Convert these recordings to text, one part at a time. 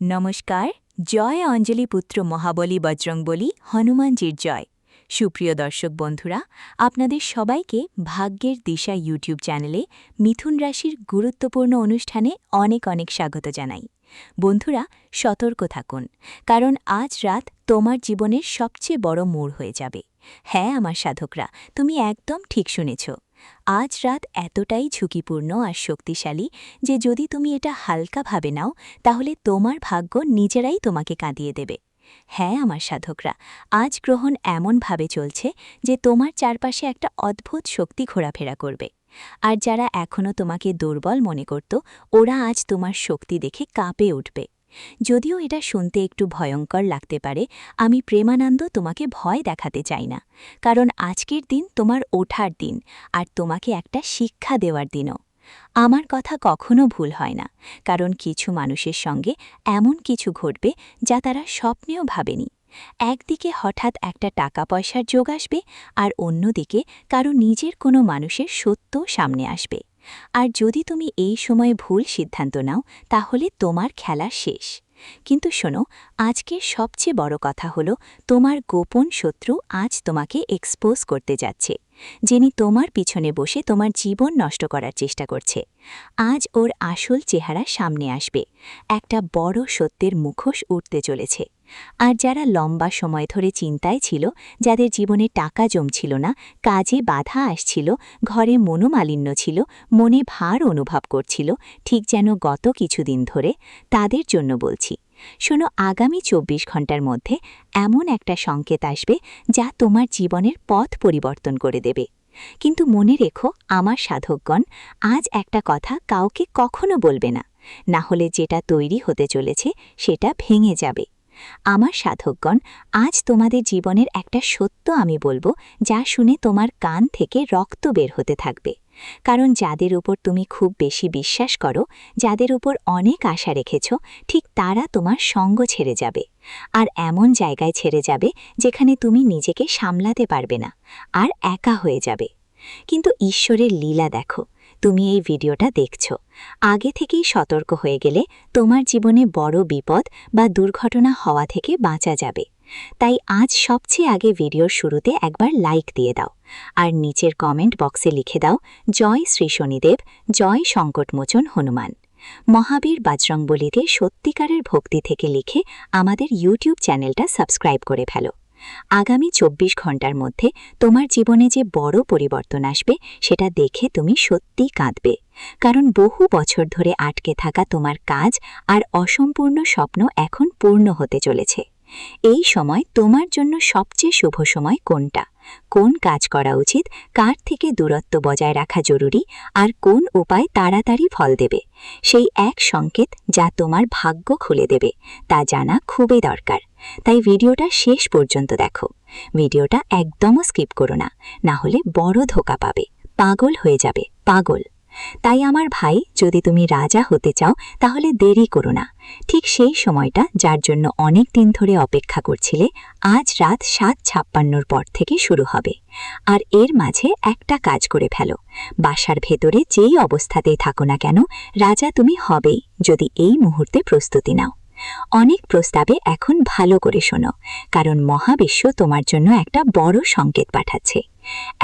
নমস্কার। জয় অঞ্জলি পুত্র মহাবলী বজরংবলী হনুমানজির জয়। সুপ্রিয় দর্শক বন্ধুরা, আপনাদের সবাইকে ভাগ্যের দিশা ইউটিউব চ্যানেলে মিথুন রাশির গুরুত্বপূর্ণ অনুষ্ঠানে অনেক অনেক স্বাগত জানাই। বন্ধুরা, সতর্ক থাকুন, কারণ আজ রাত তোমার জীবনের সবচেয়ে বড় মোড় হয়ে যাবে। হ্যাঁ আমার সাধকরা, তুমি একদম ঠিক শুনেছ। আজ রাত এতটাই ঝুঁকিপূর্ণ আর শক্তিশালী যে যদি তুমি এটা হালকাভাবে নাও তাহলে তোমার ভাগ্য নিজেরাই তোমাকে কাঁদিয়ে দেবে। হ্যাঁ আমার সাধকরা, আজ গ্রহণ এমনভাবে চলছে যে তোমার চারপাশে একটা অদ্ভুত শক্তি ঘোরাফেরা করবে। আর যারা এখনও তোমাকে দুর্বল মনে করত, ওরা আজ তোমার শক্তি দেখে কাঁপে উঠবে। যদিও এটা শুনতে একটু ভয়ঙ্কর লাগতে পারে, আমি প্রেমানন্দ তোমাকে ভয় দেখাতে চাই না, কারণ আজকের দিন তোমার ওঠার দিন আর তোমাকে একটা শিক্ষা দেওয়ার দিনও। আমার কথা কখনো ভুল হয় না, কারণ কিছু মানুষের সঙ্গে এমন কিছু ঘটবে যা তারা স্বপ্নেও ভাবেনি। একদিকে হঠাৎ একটা টাকা পয়সার যোগ আসবে, আর অন্যদিকে কারো নিজের কোনো মানুষের সত্য সামনে আসবে। আর যদি তুমি এই সময়ে ভুল সিদ্ধান্ত নাও তাহলে তোমার খেলা শেষ। কিন্তু শোনো, আজকের সবচেয়ে বড় কথা হলো তোমার গোপন শত্রু আজ তোমাকে এক্সপোজ করতে যাচ্ছে, যিনি তোমার পিছনে বসে তোমার জীবন নষ্ট করার চেষ্টা করছে। আজ ওর আসল চেহারা সামনে আসবে, একটা বড় সত্যের মুখোশ উঠতে চলেছে। আর যারা লম্বা সময় ধরে চিন্তায় ছিল, যাদের জীবনে টাকা জমছিল না, কাজে বাধা আসছিল, ঘরে মনোমালিন্য ছিল, মনে ভার অনুভব করছিল, ঠিক যেন গত কিছুদিন ধরে, তাদের জন্য বলছি, শোনো, আগামী ২৪ ঘন্টার মধ্যে এমন একটা সংকেত আসবে যা তোমার জীবনের পথ পরিবর্তন করে দেবে। কিন্তু মনে রেখো আমার সাধকগণ, আজ একটা কথা কাউকে কখনো বলবে না, না হলে যেটা তৈরি হতে চলেছে সেটা ভেঙে যাবে। আমার সাধকগণ, আজ তোমাদের জীবনের একটা সত্য আমি বলবো, যা শুনে তোমার কান থেকে রক্ত বের হতে থাকবে। কারণ যাদের উপর তুমি খুব বেশি বিশ্বাস করো, যাদের উপর অনেক আশা রেখেছ, ঠিক তারা তোমার সঙ্গ ছেড়ে যাবে। আর এমন জায়গায় ছেড়ে যাবে যেখানে তুমি নিজেকে সামলাতে পারবে না, আর একা হয়ে যাবে। কিন্তু ঈশ্বরের লীলা দেখো, তুমি এই ভিডিওটা দেখছ, আগে থেকেই সতর্ক হয়ে গেলে তোমার জীবনে বড় বিপদ বা দুর্ঘটনা হওয়া থেকে বাঁচা যাবে। তাই আজ সবচেয়ে আগে ভিডিওর শুরুতে একবার লাইক দিয়ে দাও, আর নিচের কমেন্ট বক্সে লিখে দাও, জয় শ্রী শনিদেব, জয় সংকটমোচন হনুমান। মহাবীর বজরংবলীতে সত্যিকারের ভক্তি থেকে লিখে আমাদের ইউটিউব চ্যানেলটা সাবস্ক্রাইব করে ফেলো। আগামী ২৪ ঘন্টার মধ্যে তোমার জীবনে যে বড় পরিবর্তন আসবে সেটা দেখে তুমি সত্যিই কাঁদবে, কারণ বহু বছর ধরে আটকে থাকা তোমার কাজ আর অসম্পূর্ণ স্বপ্ন এখন পূর্ণ হতে চলেছে। এই সময় তোমার জন্য সবচেয়ে শুভ সময় কোনটা, কোন কাজ করা উচিত, কার থেকে দূরত্ব বজায় রাখা জরুরি, আর কোন উপায় তাড়াতাড়ি ফল দেবে, সেই এক সংকেত যা তোমার ভাগ্য খুলে দেবে, তা জানা খুবই দরকার। তাই ভিডিওটা শেষ পর্যন্ত দেখো। ভিডিওটা একদমও স্কিপ করো না, না হলে বড় ধোঁকা পাবে, পাগল হয়ে যাবে, পাগল। তাই আমার ভাই, যদি তুমি রাজা হতে চাও তাহলে দেরি করো না। ঠিক সেই সময়টা যার জন্য অনেক দিন ধরে অপেক্ষা করছিলে, আজ রাত ৭:৫৬ পর থেকে শুরু হবে। আর এর মাঝে একটা কাজ করে ফেলো, বাসার ভেতরে যেই অবস্থাতেই থাকো না কেন, রাজা তুমি হবেই, যদি এই মুহূর্তে প্রস্তুতি নাও। অনেক প্রস্তাবে এখন ভালো করে শোনো, কারণ মহাবিশ্ব তোমার জন্য একটা বড় সংকেত পাঠাচ্ছে।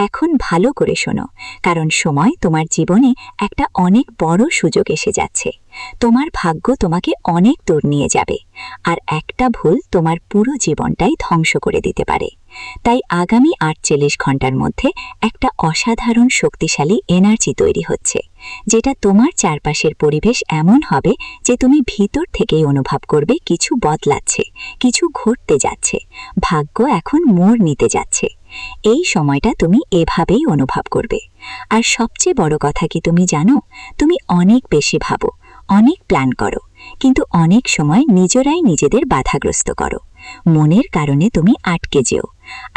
এখন ভালো করে শোনো, কারণ সময় তোমার জীবনে একটা অনেক বড় সুযোগ এসে যাচ্ছে। তোমার ভাগ্য তোমাকে অনেক দূর নিয়ে যাবে, আর একটা ভুল তোমার পুরো জীবনটাই ধ্বংস করে দিতে পারে। তাই আগামী ৪৮ ঘন্টার মধ্যে একটা অসাধারণ শক্তিশালী এনার্জি তৈরি হচ্ছে, যেটা তোমার চারপাশের পরিবেশ এমন হবে যে তুমি ভিতর থেকেই অনুভব করবে কিছু বদলাচ্ছে, কিছু ঘটতে যাচ্ছে, ভাগ্য এখন মোড় নিতে যাচ্ছে। এই সময়টা তুমি এভাবেই অনুভব করবে। আর সবচেয়ে বড় কথা কি তুমি জানো, তুমি অনেক বেশি ভাবো, অনেক প্ল্যান করো, কিন্তু অনেক সময় নিজেরাই নিজেদের বাধাগ্রস্ত করো। মনের কারণে তুমি আটকে যেও,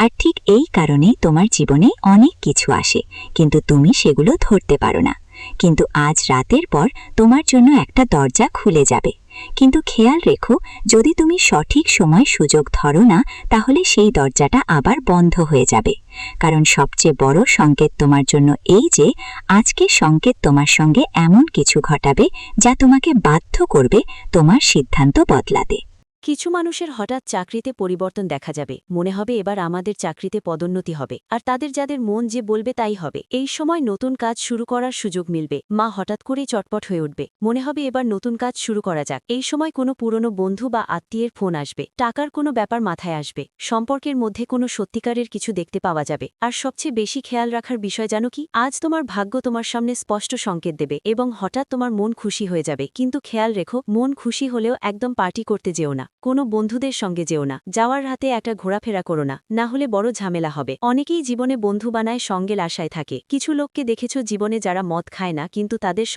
আর ঠিক এই কারণেই তোমার জীবনে অনেক কিছু আসে, কিন্তু তুমি সেগুলো ধরতে পারো না। কিন্তু আজ রাতের পর তোমার জন্য একটা দরজা খুলে যাবে, কিন্তু খেয়াল রেখো, যদি তুমি সঠিক সময় সুযোগ ধরো না, তাহলে সেই দরজাটা আবার বন্ধ হয়ে যাবে। কারণ সবচেয়ে বড় সংকেত তোমার জন্য এই যে, আজকে সংকেত তোমার সঙ্গে এমন কিছু ঘটাবে যা তোমাকে বাধ্য করবে তোমার সিদ্ধান্ত বদলাতে। কিছু মানুষের হঠাৎ চাকরিতে পরিবর্তন দেখা যাবে, মনে হবে এবার আমাদের চাকরিতে পদোন্নতি হবে, আর তাদের যাদের মন যে বলবে তাই হবে। এই সময় নতুন কাজ শুরু করার সুযোগ মিলবে, মা হঠাৎ করেই চটপট হয়ে উঠবে, মনে হবে এবার নতুন কাজ শুরু করা যাক। এই সময় কোনো পুরনো বন্ধু বা আত্মীয়ের ফোন আসবে, টাকার কোনো ব্যাপার মাথায় আসবে, সম্পর্কের মধ্যে কোনো সত্যিকারের কিছু দেখতে পাওয়া যাবে। আর সবচেয়ে বেশি খেয়াল রাখার বিষয় জানো কি? আজ তোমার ভাগ্য তোমার সামনে স্পষ্ট সংকেত দেবে এবং হঠাৎ তোমার মন খুশি হয়ে যাবে। কিন্তু খেয়াল রেখো, মন খুশি হলেও একদম পার্টি করতে যেও না, কোনো বন্ধুদের সঙ্গে যেও না, যাওয়ার রাতে একটা ঘোরাফেরা করো না, না হলে বড় ঝামেলা হবে। অনেকেই জীবনে বন্ধু বানায় সঙ্গের আশায় থাকে। কিছু লোককে দেখেছ জীবনে যারা মদ খায় না, কিন্তু তাদের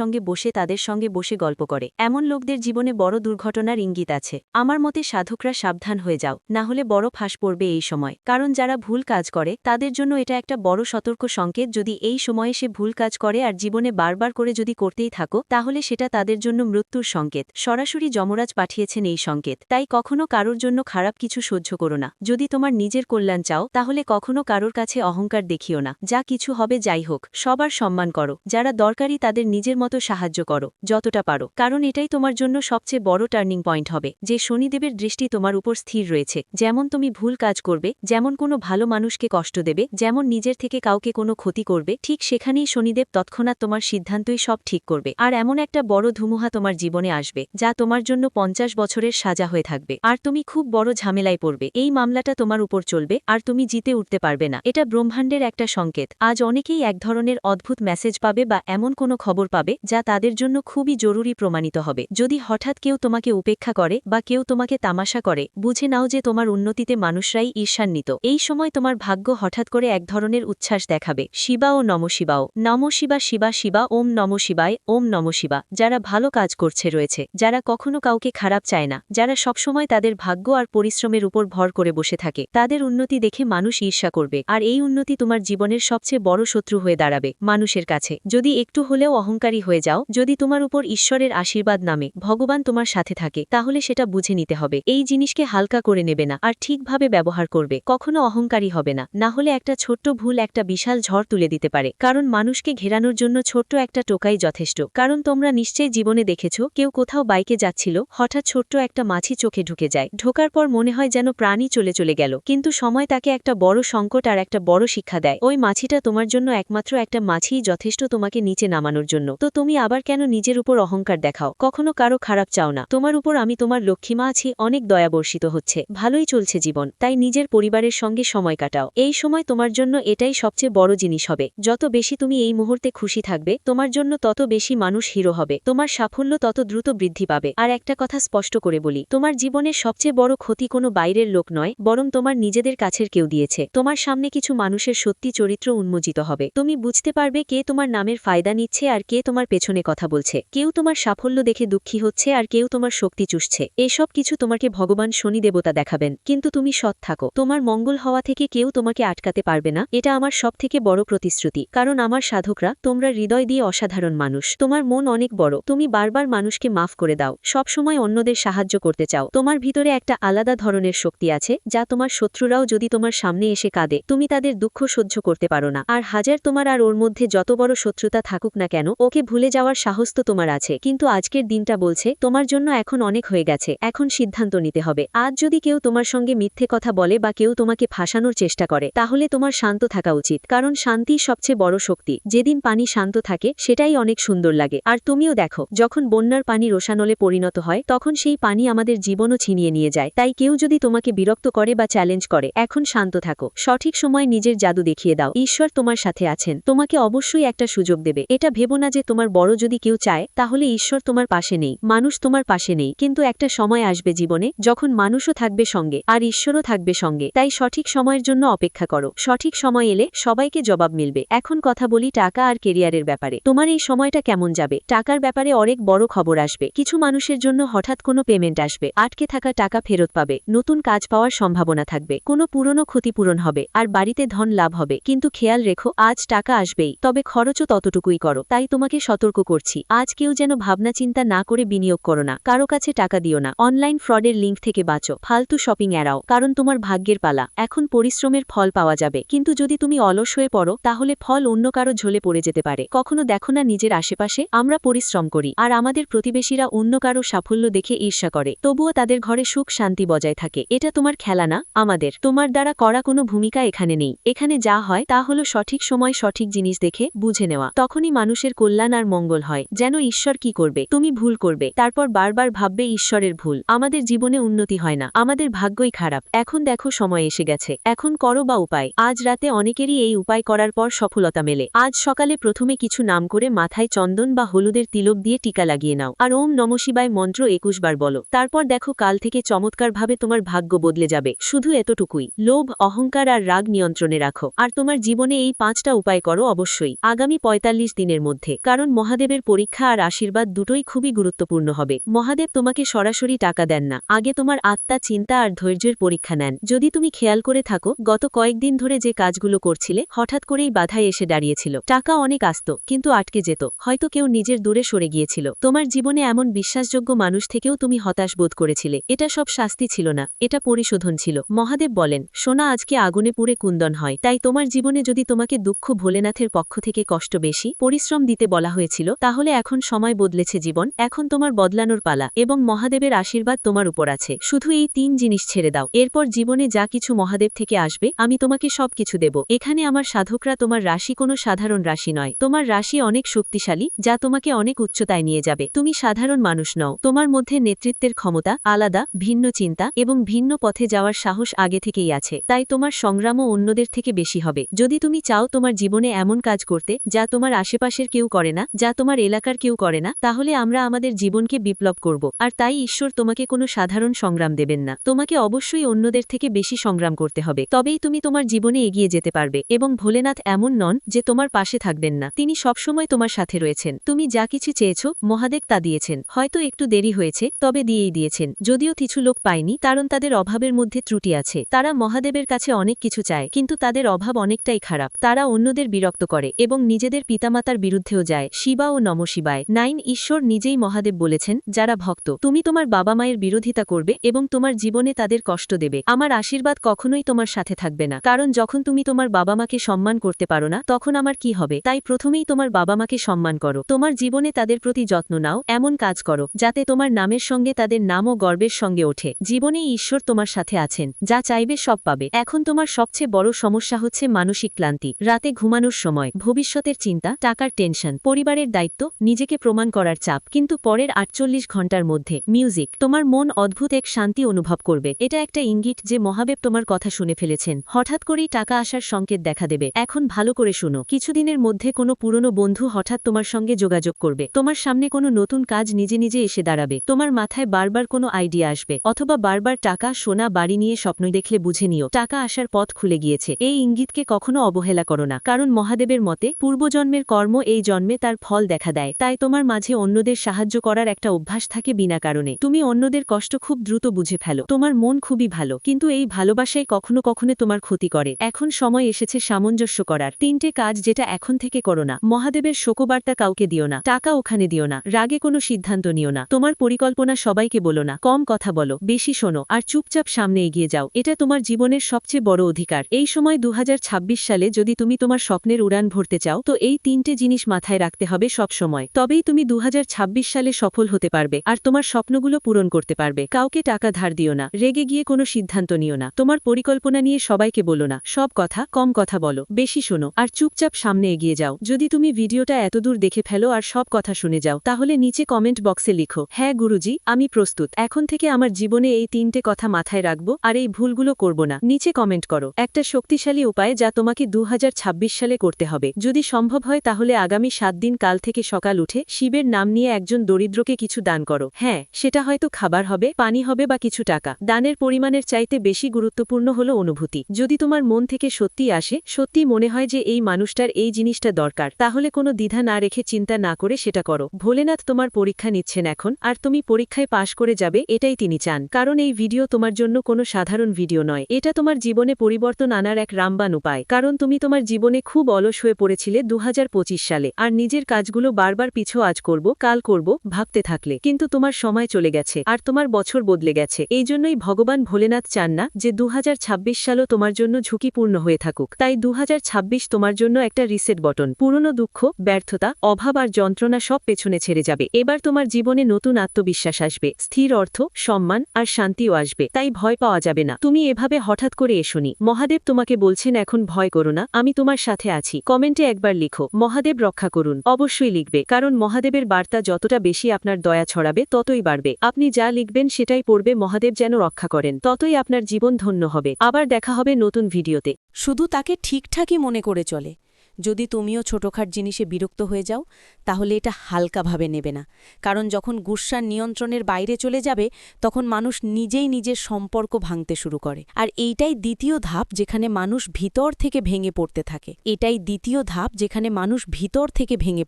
সঙ্গে বসে গল্প করে। এমন লোকদের জীবনে বড় দুর্ঘটনার ইঙ্গিত আছে। আমার মতে সাধকরা সাবধান হয়ে যাও, না হলে বড় ফাঁস পড়বে এই সময়। কারণ যারা ভুল কাজ করে তাদের জন্য এটা একটা বড় সতর্ক সংকেত। যদি এই সময়ে সে ভুল কাজ করে আর জীবনে বারবার করে যদি করতেই থাকো, তাহলে সেটা তাদের জন্য মৃত্যুর সংকেত। সরাসরি যমরাজ পাঠিয়েছেন এই সংকেত। তাই কখনো কারোর জন্য খারাপ কিছু সহ্য করো না। যদি তোমার নিজের কল্যাণ চাও, তাহলে কখনো কারোর কাছে অহংকার দেখিও না। যা কিছু হবে যাই হোক, সবার সম্মান করো। যারা দরকারি তাদের নিজের মতো সাহায্য করো যতটা পারো, কারণ এটাই তোমার জন্য সবচেয়ে বড় টার্নিং পয়েন্ট হবে। যে শনিদেবের দৃষ্টি তোমার উপর স্থির রয়েছে, যেমন তুমি ভুল কাজ করবে, যেমন কোনো ভালো মানুষকে কষ্ট দেবে, যেমন নিজের থেকে কাউকে কোনো ক্ষতি করবে, ঠিক সেখানেই শনিদেব তৎক্ষণাৎ তোমার সিদ্ধান্তই সব ঠিক করবে। আর এমন একটা বড় ধুমুহা তোমার জীবনে আসবে, যা তোমার জন্য 50 বছরের সাজা হয়ে থাকবে। আর তুমি খুব বড় ঝামেলায় পড়বে। এই মামলাটা তোমার উপর চলবে আর তুমি জিতে উঠতে পারবে না। এটা ব্রহ্মাণ্ডের একটা সংকেত। আজ অনেকেই এক ধরনের অদ্ভুত মেসেজ পাবে বা এমন কোনো খবর পাবে যা তাদের জন্য খুবই জরুরি প্রমাণিত হবে। যদি হঠাৎ কেউ তোমাকে উপেক্ষা করে বা কেউ তোমাকে তামাশা করে, বুঝে নাও যে তোমার উন্নতিতে মানুষরাই ঈর্ষান্বিত। এই সময় তোমার ভাগ্য হঠাৎ করে এক ধরনের উচ্ছ্বাস দেখাবে। শিবা ও নম শিবাও, নম শিবা শিবা শিবা, ওম নম শিবায়, ওম নম শিবা। যারা ভালো কাজ করছে রয়েছে, যারা কখনো কাউকে খারাপ চায় না, যারা সবসময় তাদের ভাগ্য আর পরিশ্রমের উপর ভর করে বসে থাকে, তাদের উন্নতি দেখে মানুষ ঈর্ষা করবে। আর এই উন্নতি তোমার জীবনের সবচেয়ে বড় শত্রু হয়ে দাঁড়াবে মানুষের কাছে। যদি একটু হলেও অহংকারী হয়ে যাও, যদি তোমার উপর ঈশ্বরের আশীর্বাদ নামে ভগবান তোমার সাথে থাকে, তাহলে সেটা বুঝে নিতে হবে। এই জিনিসকে হালকা করে নেবে না আর ঠিকভাবে ব্যবহার করবে। কখনো অহংকারী হবে না, না হলে একটা ছোট্ট ভুল একটা বিশাল ঝড় তুলে দিতে পারে। কারণ মানুষকে ঘেরানোর জন্য ছোট্ট একটা টোকাই যথেষ্ট। কারণ তোমরা নিশ্চয়ই জীবনে দেখেছ, কেউ কোথাও বাইকে যাচ্ছিল, হঠাৎ ছোট্ট একটা মাছি চোখে ঢুকে যায়। ঢোকার পর মনে হয় যেন প্রাণী চলে গেল, কিন্তু সময় তাকে একটা বড় সংকট আর একটা বড় শিক্ষা দেয়। ওই মাছিটা তোমার জন্য একমাত্র একটা মাছিই যথেষ্ট তোমাকে নিচে নামানোর জন্য। তো তুমি আবার কেন নিজের উপর অহংকার দেখাও? কখনো কারো খারাপ চাও না। তোমার উপর আমি তোমার লক্ষ্মীমা আছি, অনেক দয়া বর্ষিত হচ্ছে, ভালোই চলছে জীবন। তাই নিজের পরিবারের সঙ্গে সময় কাটাও। এই সময় তোমার জন্য এটাই সবচেয়ে বড় জিনিস হবে। যত বেশি তুমি এই মুহূর্তে খুশি থাকবে, তোমার জন্য তত বেশি মানুষ হিরো হবে, তোমার সাফল্য তত দ্রুত বৃদ্ধি পাবে। আর একটা কথা স্পষ্ট করে বলি, তোমার জীবনের সবচেয়ে বড় ক্ষতি কোনো বাইরের লোক নয়, বরং তোমার নিজেদের কাছের কেউ দিয়েছে। তোমার সামনে কিছু মানুষের সত্যি চরিত্র উন্মোচিত হবে। তুমি বুঝতে পারবে কে তোমার নামের ফায়দা নিচ্ছে আর কে তোমার পেছনে কথা বলছে। কেউ তোমার সাফল্য দেখে দুঃখী হচ্ছে আর কেউ তোমার শক্তি চুষছে। এসব কিছু তোমাকে ভগবান শনি দেবতা দেখাবেন, কিন্তু তুমি সৎ থাকো। তোমার মঙ্গল হওয়া থেকে কেউ তোমাকে আটকাতে পারবে না, এটা আমার সবথেকে বড় প্রতিশ্রুতি। কারণ আমার সাধকরা, তোমরা হৃদয় দিয়ে অসাধারণ মানুষ। তোমার মন অনেক বড়, তুমি বারবার মানুষকে মাফ করে দাও, সব সময় অন্যদের সাহায্য করতে চাও। তোমার ভিতরে একটা আলাদা ধরনের শক্তি আছে, যা তোমার শত্রুরাও যদি তোমার সামনে এসে কাঁদে, তুমি তাদের দুঃখ সহ্য করতে পারো না। আর হাজার তোমার আর ওর মধ্যে যত বড় শত্রুতা থাকুক না কেন, ওকে ভুলে যাওয়ার সাহস তো তোমার আছে। কিন্তু আজকের দিনটা বলছে, তোমার জন্য এখন অনেক হয়ে গেছে, এখন সিদ্ধান্ত নিতে হবে। আজ যদি কেউ তোমার সঙ্গে মিথ্যে কথা বলে বা কেউ তোমাকে ফাঁসানোর চেষ্টা করে, তাহলে তোমার শান্ত থাকা উচিত। কারণ শান্তিই সবচেয়ে বড় শক্তি। যেদিন পানি শান্ত থাকে, সেটাই অনেক সুন্দর লাগে। আর তুমিও দেখো, যখন বন্যার পানি রোষানলে পরিণত হয়, তখন সেই পানি আমাদের জীবনও ছিনিয়ে নিয়ে যায়। তাই কেউ যদি তোমাকে বিরক্ত করে বা চ্যালেঞ্জ করে, এখন শান্ত থাকো, সঠিক সময় নিজের জাদু দেখিয়ে দাও। ঈশ্বর তোমার সাথে আছেন, তোমাকে অবশ্যই একটা সুযোগ দেবে। এটা ভেবো না যে তোমার বড় যদি কেউ চায়, তাহলে ঈশ্বর তোমার পাশে নেই, মানুষ তোমার পাশে নেই। কিন্তু একটা সময় আসবে জীবনে, যখন মানুষও থাকবে সঙ্গে আর ঈশ্বরও থাকবে সঙ্গে। তাই সঠিক সময়ের জন্য অপেক্ষা করো। সঠিক সময় এলে সবাইকে জবাব মিলবে। এখন কথা বলি টাকা আর কেরিয়ারের ব্যাপারে। তোমার এই সময়টা কেমন যাবে? টাকার ব্যাপারে অনেক বড় খবর আসবে। কিছু মানুষের জন্য হঠাৎ কোনো পেমেন্ট আসবে, আটকে থাকা টাকা ফেরত পাবে, নতুন কাজ পাওয়ার সম্ভাবনা থাকবে, কোনো পুরনো ক্ষতিপূরণ হবে, আর বাড়িতে ধন লাভ হবে। কিন্তু খেয়াল রেখো, আজ টাকা আসবেই, তবে খরচও ততটুকুই করো। তাই তোমাকে সতর্ক করছি, আজ কেউ যেন ভাবনা চিন্তা না করে বিনিয়োগ করো না, কারো কাছে টাকা দিও না, অনলাইন ফ্রডের লিঙ্ক থেকে বাঁচো, ফালতু শপিং এড়াও, কারণ তোমার ভাগ্যের পালা। এখন পরিশ্রমের ফল পাওয়া যাবে, কিন্তু যদি তুমি অলস হয়ে পড়ো তাহলে ফল অন্য কারো ঝোলে পড়ে যেতে পারে। কখনো দেখো না, নিজের আশেপাশে আমরা পরিশ্রম করি আর আমাদের প্রতিবেশীরা অন্য কারো সাফল্য দেখে ঈর্ষা করে, তবুও তাদের ঘরে সুখ শান্তি বজায় থাকে। এটা তোমার খেলা না, আমাদের। তোমার দ্বারা করা কোনো ভূমিকা এখানে নেই। এখানে যা হয় তা হলো সঠিক সময় সঠিক জিনিস দেখে বুঝে নেওয়া, তখনই মানুষের কল্যাণ আর মঙ্গল হয়। যেন ঈশ্বর কি করবে, তুমি ভুল করবে, তারপর বারবার ভাববে ঈশ্বরের ভুল। আমাদের জীবনে উন্নতি হয় না, আমাদের ভাগ্যই খারাপ। এখন দেখো, সময় এসে গেছে, এখন করো বা উপায়। আজ রাতে অনেকেরই এই উপায় করার পর সফলতা মেলে। আজ সকালে প্রথমে কিছু নাম করে মাথায় চন্দন বা হলুদের তিলক দিয়ে টিকা লাগিয়ে নাও, আর ওম নমঃ শিবায় মন্ত্র 21 বার বলো। তারপর দেখো, কাল থেকে চমৎকারভাবে তোমার ভাগ্য বদলে যাবে। শুধু এতটুকুই, লোভ, অহংকার আর রাগ নিয়ন্ত্রণে রাখো, আর তোমার জীবনে এই 5টা উপায় করো অবশ্যই আগামী 45 দিনের মধ্যে, কারণ মহাদেবের পরীক্ষা আর আশীর্বাদ দুটোই খুবই গুরুত্বপূর্ণ হবে। মহাদেব তোমাকে সরাসরি টাকা দেন না, আগে তোমার আত্মা, চিন্তা আর ধৈর্যের পরীক্ষা নেন। যদি তুমি খেয়াল করে থাকো, গত কয়েকদিন ধরে যে কাজগুলো করছিলে হঠাৎ করেই বাধায় এসে দাঁড়িয়েছিল। টাকা অনেক আসত, কিন্তু আটকে যেত, হয়তো কেউ নিজের দূরে সরে গিয়েছিল। তোমার জীবনে এমন বিশ্বাসযোগ্য মানুষ থেকেও তুমি হতাশ বোধ করেছিলে। এটা সব শাস্তি ছিল না, এটা পরিশোধন ছিল। মহাদেব বলেন, সোনা আজকে আগুনে পুড়ে কুন্দন হয়। তাই তোমার জীবনে যদি তোমাকে দুঃখ ভোলেনাথের পক্ষ থেকে কষ্ট বেশি, পরিশ্রম দিতে বলা হয়েছিল, তাহলে এখন সময় বদলেছে জীবন, এখন তোমার বদলানোর পালা, এবং মহাদেবের আশীর্বাদ তোমার উপর আছে। শুধু এই 3 জিনিস ছেড়ে দাও, এরপর জীবনে যা কিছু মহাদেব থেকে আসবে আমি তোমাকে সব কিছু দেব। এখানে আমার সাধকরা, তোমার রাশি কোনো সাধারণ রাশি নয়, তোমার রাশি অনেক শক্তিশালী, যা তোমাকে অনেক উচ্চতায় নিয়ে যাবে। তুমি সাধারণ মানুষ নও, তোমার মধ্যে নেতৃত্বের ক্ষমতা, আলাদা ভিন্ন চিন্তা এবং ভিন্ন পথে যাওয়ার সাহস আগে থেকেই আছে। তাই তোমার সংগ্রামও অন্যদের থেকে বেশি হবে। যদি তুমি চাও তোমার জীবনে এমন কাজ করতে যা তোমার আশেপাশের কেউ করে না, যা তোমার এলাকার কেউ করে না, তাহলে আমরা আমাদের জীবনকে বিপ্লব করব। আর তাই ঈশ্বর তোমাকে কোনো সাধারণ সংগ্রাম দেবেন না, তোমাকে অবশ্যই অন্যদের থেকে বেশি সংগ্রাম করতে হবে, তবেই তুমি তোমার জীবনে এগিয়ে যেতে পারবে। এবং ভোলেনাথ এমন নন যে তোমার পাশে থাকবেন না, তিনি সবসময় তোমার সাথে রয়েছেন। তুমি যা কিছু চেয়েছ মহাদেব তা দিয়েছেন, হয়তো একটু দেরি হয়েছে, তবে দিয়েই দিয়েছেন। যদিও কিছু লোক পায়নি, কারণ তাদের অভাবের মধ্যে ত্রুটি আছে। তারা মহাদেবের কাছে অনেক কিছু চায়, কিন্তু তাদের অভাব অনেকটাই খারাপ। তারা অন্যদের বিরক্ত করে এবং নিজেদের পিতামাতার বিরুদ্ধেও যায়। শিবা ও নমঃ শিবায় 9 ঈশ্বর নিজেই মহাদেব বলেছেন, যারা ভক্ত, তুমি তোমার বাবা মায়ের বিরোধিতা করবে এবং তোমার জীবনে তাদের কষ্ট দেবে, আমার আশীর্বাদ কখনোই তোমার সাথে থাকবে না। কারণ যখন তুমি তোমার বাবা মাকে সম্মান করতে পারো না, তখন আমার কি হবে? তাই প্রথমেই তোমার বাবা মাকে সম্মান করো, তোমার জীবনে তাদের প্রতি যত্ন নাও, এমন কাজ করো যাতে তোমার নামের সঙ্গে তাদের নামও গর্বের সঙ্গে ওঠে। জীবনেই ঈশ্বর তোমার সাথে আছেন, যা চাইবে সব পাবে। এখন তোমার সবচেয়ে বড় সমস্যা হচ্ছে মানসিক ক্লান্তি, রাতে ঘুমানোর সময় ভবিষ্যতের চিন্তা, টাকার টেনশন, পরিবারের দায়িত্ব, নিজেকে প্রমাণ করার চাপ। কিন্তু পরের 48 ঘন্টার মধ্যে মিউজিক, তোমার মন অদ্ভুত এক শান্তি অনুভব করবে। এটা একটা ইঙ্গিত যে মহাদেব তোমার কথা শুনে ফেলেছেন। হঠাৎ করেই টাকা আসার সংকেত দেখা দেবে। এখন ভালো করে শুনো, কিছুদিনের মধ্যে কোনো পুরনো বন্ধু হঠাৎ তোমার সঙ্গে যোগাযোগ করবে, তোমার সামনে কোনো নতুন কাজ নিজে নিজে এসে দাঁড়াবে, তোমার মাথায় বারবার কোনো আইডিয়া আসবে, অথবা বারবার টাকা, সোনা, বাড়ি নিয়ে স্বপ্ন দেখলে বুঝে নিও টাকা আসার পথ খুলে গিয়েছে। এই ইঙ্গিতকে কখনো অবহেলা করো না, কারণ মহাদেবের মতে পূর্বজন্মের কর্ম এই জন্মে তার ফল দেখা দেয়। তাই তোমার মাঝে অন্যদের সাহায্য করার একটা অভ্যাস থাকে বিনা কারণে। তুমি অন্যদের কষ্ট খুব দ্রুত বুঝে ফেলো, তোমার মন খুবই ভালো, কিন্তু এই ভালোবাসাই কখনো কখনো তোমার ক্ষতি করে। এখন সময় এসেছে সামঞ্জস্য করার। 3টে কাজ যেটা এখন থেকে করো না। মহাদেবের শোকবার্তা কাউকে দিও না, টাকা ওখানে দিও না, রাগে কোনো সিদ্ধান্ত নিও না, তোমার পরিকল্পনা সবাইকে বলো না, কম কথা বলো, বেশি শোনো, আর চুপচাপ সামনে এগিয়ে যাও। এটা তোমার জীবনের সবচেয়ে বড় অধিকার। এই সময় 2026 সালে যদি তুমি তোমার স্বপ্নের উড়ান ভরতে চাও, তো এই 3টে জিনিস মাথায় রাখতে হবে সব সময়। তবেই তুমি 2026 সালে সফল হতে পারবে আর তোমার স্বপ্নগুলো পূরণ করতে পারবে। কাউকে টাকা ধার দিও না, রেগে গিয়ে কোনো সিদ্ধান্ত নিও না, তোমার পরিকল্পনা নিয়ে সবাইকে বলো না, সব কথা কম কথা বলো, বেশি শোনো, আর চুপচাপ সামনে এগিয়ে যাও। যদি তুমি ভিডিওটা এতদূর দেখে ফেলো আর সব কথা শুনে যাও, তাহলে নিচে কমেন্ট বক্সে লিখো, হ্যাঁ গুরুজি, আমি প্রস্তুত, এখন থেকে আমার জীবনে এই 3টে কথা মাথায় রাখবো আর এই ভুলগুলো করব না। নিচে কমেন্ট করো একটা শক্তিশালী উপায় যা তোমাকে 2026 সালে করতে হবে। যদি সম্ভব হয় তাহলে আগামী 7 দিন কাল থেকে সকাল উঠে শিবের নাম নিয়ে একজন দরিদ্রকে কিছু দান করো। হ্যাঁ, সেটা হয়তো খাবার হবে, পানি হবে বা কিছু টাকা। দানের পরিমাণের চাইতে বেশি গুরুত্বপূর্ণ হলো অনুভূতি। যদি তোমার মন থেকে সত্যি আসে, সত্যি মনে হয় যে এই মানুষটার এই জিনিসটা দরকার, তাহলে কোনো দ্বিধা না রেখে, চিন্তা না করে সেটা করো। ভোলেনাথ তোমার পরীক্ষা নিচ্ছেন এখন, আর তুমি পরীক্ষায় পাশ করে যাবে হবে এটাই তিনি চান। কারণ এই ভিডিও তোমার জন্য কোনো সাধারণ ভিডিও নয়, এটা তোমার জীবনে পরিবর্তন আনার এক রামবাণ উপায়। কারণ তুমি তোমার জীবনে খুব অলস হয়ে পড়েছিলে 2025 সালে, আর নিজের কাজগুলো বারবার পিছু আজ করব কাল করব ভাবতে থাকলে, কিন্তু তোমার সময় চলে গেছে আর তোমার বছর বদলে গেছে। এই জন্যই ভগবান ভোলেনাথ চান না যে 2026 সালও তোমার জন্য ঝুঁকিপূর্ণ হয়ে থাকুক। তাই 2026 তোমার জন্য একটা রিসেট বটন। পুরনো দুঃখ, ব্যর্থতা, অভাব আর যন্ত্রণা সব পেছনে ছেড়ে যাবে। এবার তোমার জীবনে নতুন আত্মবিশ্বাস আসবে, স্থির অর্থ, সম্মান আর শান্তিও আসবে। তাই ভয় পাওয়া যাবে না। তুমি এভাবে হঠাৎ করে এসোনি। মহাদেব তোমাকে বলছেন এখন ভয় করো না, আমি তোমার সাথে আছি। কমেন্টে একবার লিখো মহাদেব রক্ষা করুন। অবশ্যই লিখবে, কারণ মহাদেবের বার্তা যতটা বেশি আপনার দয়া ছড়াবে ততই বাড়বে। আপনি যা লিখবেন সেটাই পড়বে মহাদেব যেন রক্ষা করেন, ততই আপনার জীবন ধন্য হবে। আবার দেখা হবে নতুন ভিডিওতে। শুধু তাকে ঠিকঠাকই মনে করে চলে। যদি তুমিও ছোটখাট জিনিসে বিরক্ত হয়ে যাও, তাহলে এটা হালকাভাবে নেবে না। কারণ যখন গুসার নিয়ন্ত্রণের বাইরে চলে যাবে, তখন মানুষ নিজেই নিজের সম্পর্ক ভাঙতে শুরু করে। আর এইটাই দ্বিতীয় ধাপ যেখানে মানুষ ভিতর থেকে ভেঙে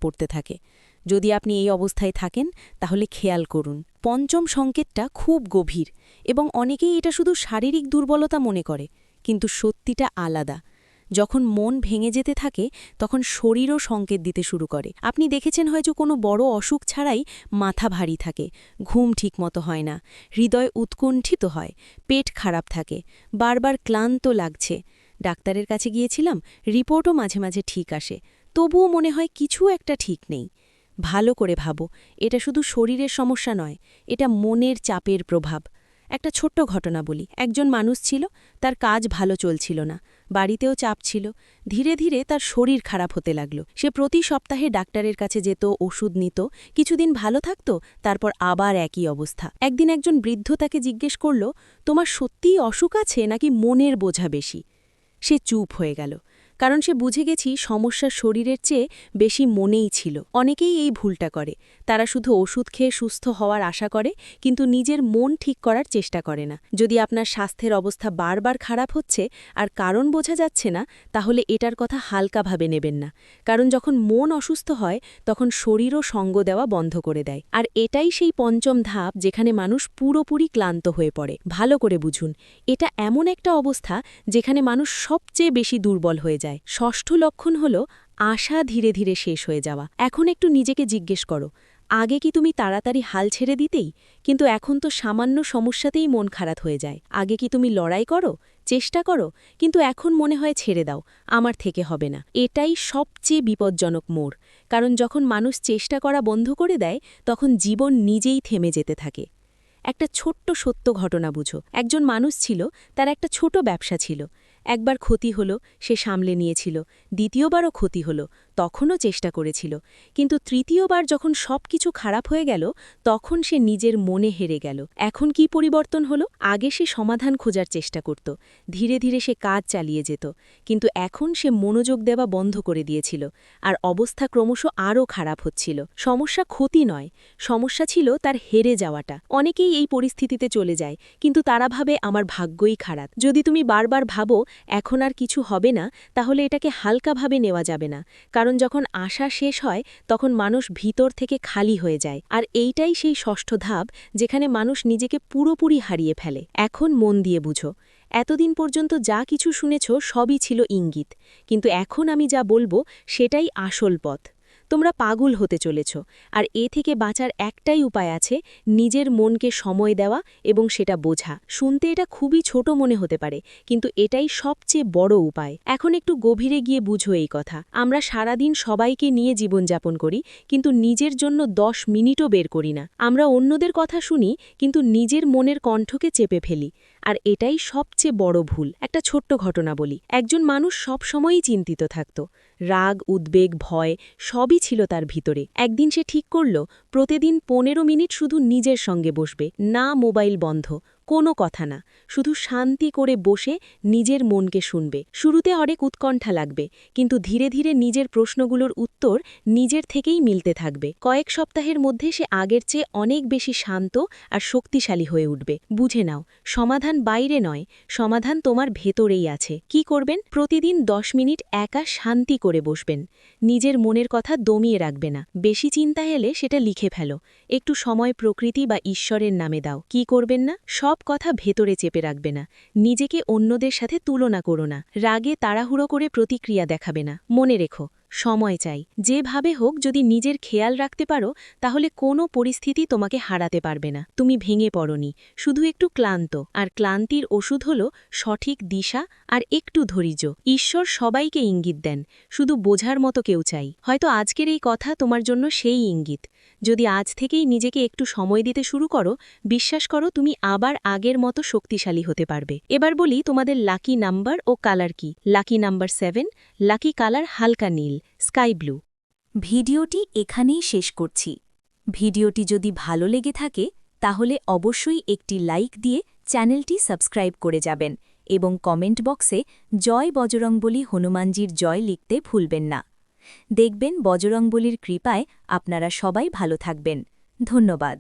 পড়তে থাকে। যদি আপনি এই অবস্থায় থাকেন, তাহলে খেয়াল করুন। পঞ্চম সংকেতটা খুব গভীর এবং অনেকেই এটা শুধু শারীরিক দুর্বলতা মনে করে, কিন্তু সত্যিটা আলাদা। যখন মন ভেঙে যেতে থাকে, তখন শরীরও সংকেত দিতে শুরু করে। আপনি দেখেছেন হয়তো কোনো বড় অসুখ ছাড়াই মাথা ভারী থাকে, ঘুম ঠিকমতো হয় না, হৃদয় উৎকণ্ঠিত হয়, পেট খারাপ থাকে, বারবার ক্লান্ত লাগছে। ডাক্তারের কাছে গিয়েছিলাম, রিপোর্টও মাঝে মাঝে ঠিক আসে, তবুও মনে হয় কিছু একটা ঠিক নেই। ভালো করে ভাবো, এটা শুধু শরীরের সমস্যা নয়, এটা মনের চাপের প্রভাব। একটা ছোট্ট ঘটনা বলি। একজন মানুষ ছিল, তার কাজ ভালো চলছিল না, বাড়িতেও চাপ ছিল। ধীরে ধীরে তার শরীর খারাপ হতে লাগল। সে প্রতি সপ্তাহে ডাক্তারের কাছে যেত, ওষুধ নিত, কিছুদিন ভালো থাকত, তারপর আবার একই অবস্থা। একদিন একজন বৃদ্ধ তাকে জিজ্ঞেস করল, তোমার সত্যিই অসুখ আছে নাকি মনের বোঝা বেশি? সে চুপ হয়ে গেল, কারণ সে বুঝে গেছি সমস্যা শরীরের চেয়ে বেশি মনেই ছিল। অনেকেই এই ভুলটা করে, তারা শুধু ওষুধ খেয়ে সুস্থ হওয়ার আশা করে, কিন্তু নিজের মন ঠিক করার চেষ্টা করে না। যদি আপনার স্বাস্থ্যের অবস্থা বারবার খারাপ হচ্ছে আর কারণ বোঝা যাচ্ছে না, তাহলে এটার কথা হালকাভাবে নেবেন না। কারণ যখন মন অসুস্থ হয়, তখন শরীরও সঙ্গ দেওয়া বন্ধ করে দেয়। আর এটাই সেই পঞ্চম ধাপ যেখানে মানুষ পুরোপুরি ক্লান্ত হয়ে পড়ে। ভালো করে বুঝুন, এটা এমন একটা অবস্থা যেখানে মানুষ সবচেয়ে বেশি দুর্বল হয়ে যায়। ষষ্ঠ লক্ষণ হল আশা ধীরে ধীরে শেষ হয়ে যাওয়া। এখন একটু নিজেকে জিজ্ঞেস করো, আগে কি তুমি তাড়াতাড়ি হাল ছেড়ে দিতেই? কিন্তু এখন তো সামান্য সমস্যাতেই মন খারাপ হয়ে যায়। আগে কি তুমি লড়াই করো, চেষ্টা করো, কিন্তু এখন মনে হয় ছেড়ে দাও, আমার থেকে হবে না। এটাই সবচেয়ে বিপজ্জনক মোড়। কারণ যখন মানুষ চেষ্টা করা বন্ধ করে দেয়, তখন জীবন নিজেই থেমে যেতে থাকে। একটা ছোট্ট সত্য ঘটনা বুঝো। একজন মানুষ ছিল, তার একটা ছোট ব্যবসা ছিল। একবার ক্ষতি হলো, সে সামলে নিয়েছিল। দ্বিতীয়বারও ক্ষতি হলো, তখনও চেষ্টা করেছিল। কিন্তু তৃতীয়বার যখন সবকিছু খারাপ হয়ে গেল, তখন সে নিজের মনে হেরে গেল। এখন কি পরিবর্তন হলো? আগে সে সমাধান খোঁজার চেষ্টা করত, ধীরে ধীরে সে কাজ চালিয়ে যেত, কিন্তু এখন সে মনোযোগ দেওয়া বন্ধ করে দিয়েছিল, আর অবস্থা ক্রমশ আরও খারাপ হচ্ছিল। সমস্যা ক্ষতি নয়, সমস্যা ছিল তার হেরে যাওয়াটা। অনেকেই এই পরিস্থিতিতে চলে যায়, কিন্তু তারা ভাবে আমার ভাগ্যই খারাপ। যদি তুমি বারবার ভাবো এখন আর কিছু হবে না, তাহলে এটাকে হালকাভাবে নেওয়া যাবে না। কারণ যখন আশা শেষ হয়, তখন মানুষ ভিতর থেকে খালি হয়ে যায়। আর এইটাই সেই ষষ্ঠ ধাপ যেখানে মানুষ নিজেকে পুরোপুরি হারিয়ে ফেলে। এখন মন দিয়ে বুঝো, এতদিন পর্যন্ত যা কিছু শুনেছ সবই ছিল ইঙ্গিত, কিন্তু এখন আমি যা বলবো সেটাই আসল পথ। তোমরা পাগল হতে চলেছ, আর এ থেকে বাঁচার একটাই উপায় আছে, নিজের মনকে সময় দেওয়া এবং সেটা বোঝা। শুনতে এটা খুবই ছোট মনে হতে পারে, কিন্তু এটাই সবচেয়ে বড় উপায়। এখন একটু গভীরে গিয়ে বুঝো এই কথা। আমরা সারাদিন সবাইকে নিয়ে জীবনযাপন করি, কিন্তু নিজের জন্য 10 মিনিটও বের করি না। আমরা অন্যদের কথা শুনি, কিন্তু নিজের মনের কণ্ঠকে চেপে ফেলি। আর এটাই সবচেয়ে বড় ভুল। একটা ছোট্ট ঘটনা বলি। একজন মানুষ সবসময়ই চিন্তিত থাকত, রাগ, উদ্বেগ, ভয় সবই ছিল তার ভিতরে। একদিন সে ঠিক করল, প্রতিদিন 15 মিনিট শুধু নিজের সঙ্গে বসবে, না মোবাইল বন্ধ, কোনো কথা না, শুধু শান্তি করে বসে নিজের মনকে শুনবে। শুরুতে অনেক উৎকণ্ঠা লাগবে, কিন্তু ধীরে ধীরে নিজের প্রশ্নগুলোর উত্তর নিজের থেকেই মিলতে থাকবে। কয়েক সপ্তাহের মধ্যে সে আগের চেয়ে অনেক বেশি শান্ত আর শক্তিশালী হয়ে উঠবে। বুঝে নাও, সমাধান বাইরে নয়, সমাধান তোমার ভেতরেই আছে। কি করবেন? প্রতিদিন 10 মিনিট একা শান্তি করে বসবেন। নিজের মনের কথা দমিয়ে রাখবে না। বেশি চিন্তা এলে সেটা লিখে ফেলো। একটু সময় প্রকৃতি বা ঈশ্বরের নামে দাও। কি করবেন না? সব কথা ভেতরে চেপে রাখবে না। নিজেকে অন্যদের সাথে তুলনা করো না। রাগে তাড়াহুড়ো করে প্রতিক্রিয়া দেখাবে না। মনে রেখো, সময় চাই। যেভাবে হোক যদি নিজের খেয়াল রাখতে পারো, তাহলে কোনো পরিস্থিতি তোমাকে হারাতে পারবে না। তুমি ভেঙে পড়নি, শুধু একটু ক্লান্ত। আর ক্লান্তির ওষুধ হল সঠিক দিশা আর একটু ধৈর্য। ঈশ্বর সবাইকে ইঙ্গিত দেন, শুধু বোঝার মতো কেউ চাই। হয়তো আজকের এই কথা তোমার জন্য সেই ইঙ্গিত। যদি আজ থেকেই নিজেকে একটু সময় দিতে শুরু করো, বিশ্বাস করো তুমি আবার আগের মতো শক্তিশালী হতে পারবে। এবার বলি তোমাদের লাকি নাম্বার ও কালার কি। লাকি নাম্বার 7, লাকি কালার হালকা নীল, স্কাই ব্লু। ভিডিওটি এখানেই শেষ করছি। ভিডিওটি যদি ভালো লেগে থাকে তাহলে অবশ্যই একটি লাইক দিয়ে চ্যানেলটি সাবস্ক্রাইব করে যাবেন এবং কমেন্ট বক্সে জয় বজরংবলী হনুমানজির জয় লিখতে ভুলবেন না। দেখবেন বজরংবলীর কৃপায় আপনারা সবাই ভালো থাকবেন। ধন্যবাদ।